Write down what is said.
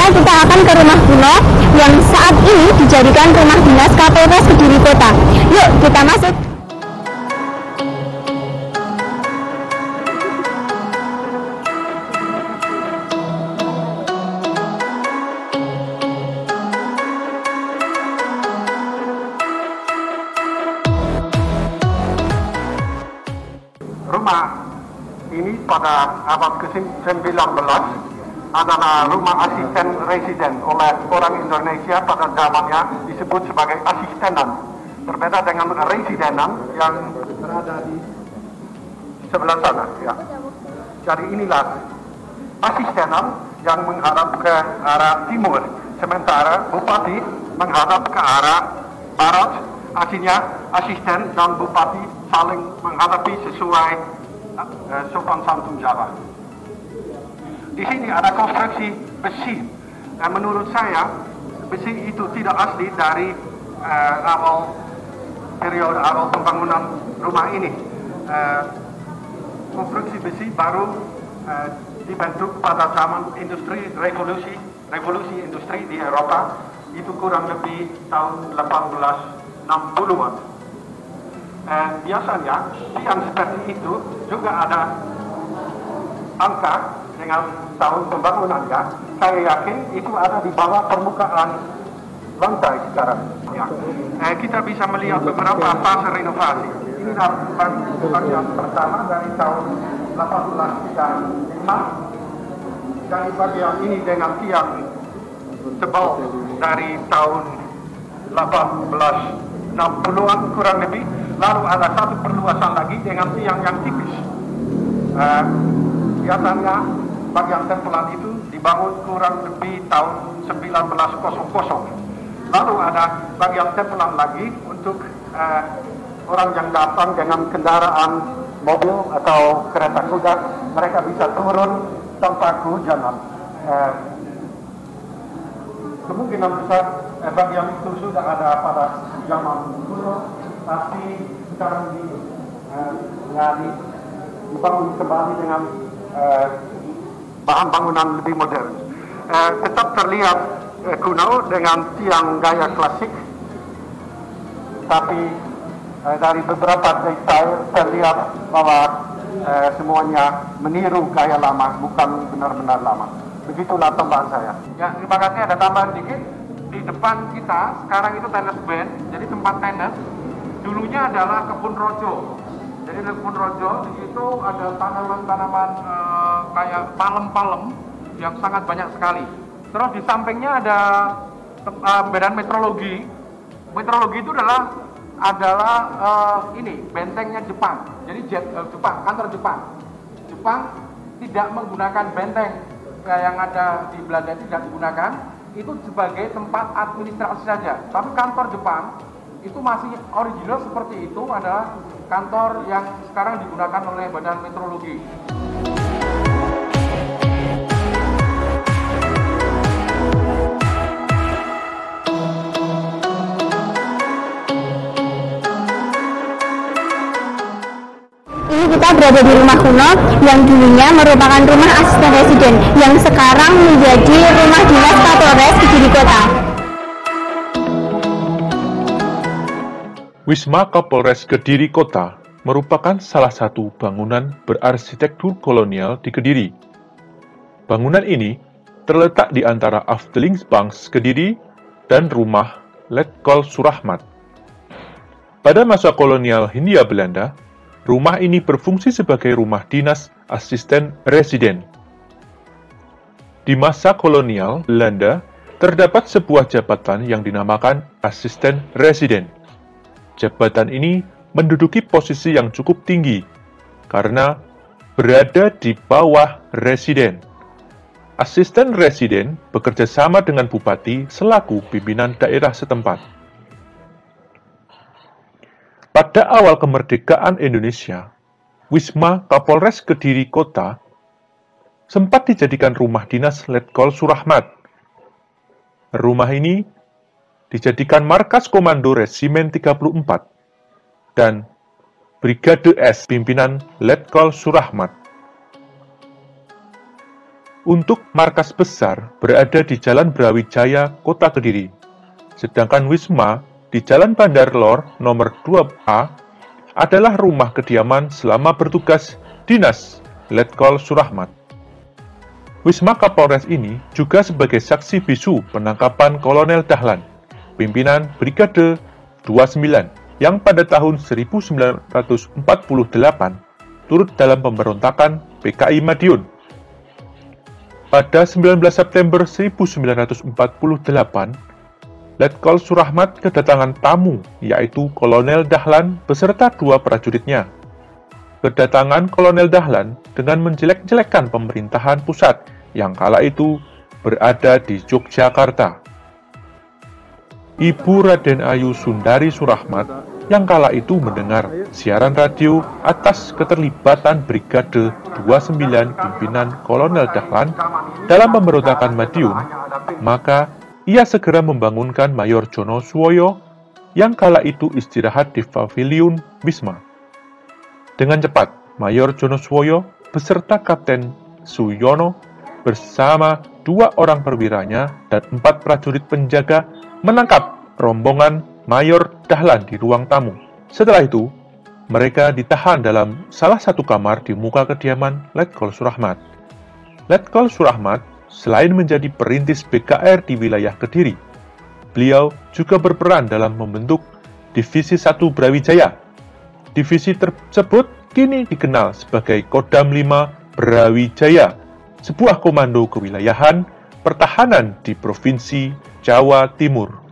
Selanjutnya kita akan ke rumah kuno yang saat ini dijadikan rumah dinas Kapolres Kediri Kota. Yuk kita masuk. Rumah ini pada abad ke-19 adalah rumah asisten residen oleh orang Indonesia pada zamannya disebut sebagai asistenan. Berbeda dengan residenan yang berada di sebelah sana. Ya. Jadi inilah asistenan yang menghadap ke arah timur, sementara bupati menghadap ke arah barat. Artinya asisten dan bupati saling menghadapi sesuai sopan santun Jawa. Di sini ada konstruksi besi. Dan menurut saya besi itu tidak asli dari periode awal pembangunan rumah ini. Konstruksi besi baru dibentuk pada zaman industri revolusi industri di Eropa. Itu kurang lebih tahun 1860-an. Biasanya tiang seperti itu juga ada angka dengan tahun pembangunannya. Saya yakin itu ada di bawah permukaan lantai sekarang. Ya. Kita bisa melihat beberapa fase renovasi. Ini bagian pertama dari tahun 1835. Dari bagian ini dengan tiang tebal dari tahun 1860-an kurang lebih. Lalu ada satu perluasan lagi dengan tiang yang tipis. Biasanya bagian tempelan itu dibangun kurang lebih tahun 1900. Lalu ada bagian tempelan lagi untuk orang yang datang dengan kendaraan mobil atau kereta kuda, mereka bisa turun tanpa kehujanan. Kemungkinan besar bagian itu sudah ada pada zaman kuno, tapi sekarang dibangun kembali dengan bahan bangunan lebih modern. Tetap terlihat kuno dengan tiang gaya klasik, tapi dari beberapa detail terlihat bahwa semuanya meniru gaya lama, bukan benar-benar lama. Begitulah tambahan saya. Ya, terima kasih. Ada tambahan dikit. Di depan kita sekarang itu tenis band, jadi tempat tenis. Dulunya adalah kebun rojo. Jadi di kebun rojo di situ ada tanaman-tanaman kayak palem-palem yang sangat banyak sekali. Terus di sampingnya ada badan meteorologi. Meteorologi itu adalah ini bentengnya Jepang. Jadi Jepang, kantor Jepang. Jepang tidak menggunakan benteng yang ada di Belanda, tidak digunakan. Itu sebagai tempat administrasi saja. Tapi kantor Jepang itu masih original seperti itu, adalah kantor yang sekarang digunakan oleh Badan Meteorologi. Ini kita berada di rumah kuno yang dulunya merupakan rumah asisten residen yang sekarang menjadi rumah dinas Kapolres Kediri Kota. Wisma Kapolres Kediri Kota merupakan salah satu bangunan berarsitektur kolonial di Kediri. Bangunan ini terletak di antara Afdelingsbank Kediri dan rumah Letkol Surahmat. Pada masa kolonial Hindia Belanda, rumah ini berfungsi sebagai rumah dinas asisten residen. Di masa kolonial Belanda, terdapat sebuah jabatan yang dinamakan asisten residen. Jabatan ini menduduki posisi yang cukup tinggi karena berada di bawah residen. Asisten residen bekerja sama dengan bupati selaku pimpinan daerah setempat. Pada awal kemerdekaan Indonesia, Wisma Kapolres Kediri Kota sempat dijadikan rumah dinas Letkol Surahmat. Rumah ini dijadikan markas Komando Resimen 34 dan Brigade S pimpinan Letkol Surahmat. untuk markas besar berada di Jalan Brawijaya, Kota Kediri. Sedangkan Wisma di Jalan Bandar Lor nomor 2A adalah rumah kediaman selama bertugas dinas Letkol Surahmat. Wisma Kapolres ini juga sebagai saksi bisu penangkapan Kolonel Dahlan, pimpinan Brigade 29 yang pada tahun 1948 turut dalam pemberontakan PKI Madiun. Pada 19 September 1948, Letkol Surahmat kedatangan tamu, yaitu Kolonel Dahlan beserta 2 prajuritnya. Kedatangan Kolonel Dahlan dengan menjelek-jelekan pemerintahan pusat yang kala itu berada di Yogyakarta. Ibu Raden Ayu Sundari Surahmat yang kala itu mendengar siaran radio atas keterlibatan Brigade 29 pimpinan Kolonel Dahlan dalam pemberontakan Madiun, maka ia segera membangunkan Mayor Jono Suwoyo yang kala itu istirahat di paviliun Wisma. Dengan cepat, Mayor Jono Suwoyo beserta Kapten Suyono bersama 2 orang perwiranya dan 4 prajurit penjaga menangkap rombongan Mayor Dahlan di ruang tamu. Setelah itu, mereka ditahan dalam salah satu kamar di muka kediaman Letkol Surahmat. Letkol Surahmat selain menjadi perintis BKR di wilayah Kediri, beliau juga berperan dalam membentuk Divisi 1 Brawijaya. Divisi tersebut kini dikenal sebagai Kodam 5 Brawijaya, sebuah komando kewilayahan pertahanan di Provinsi Jawa Timur.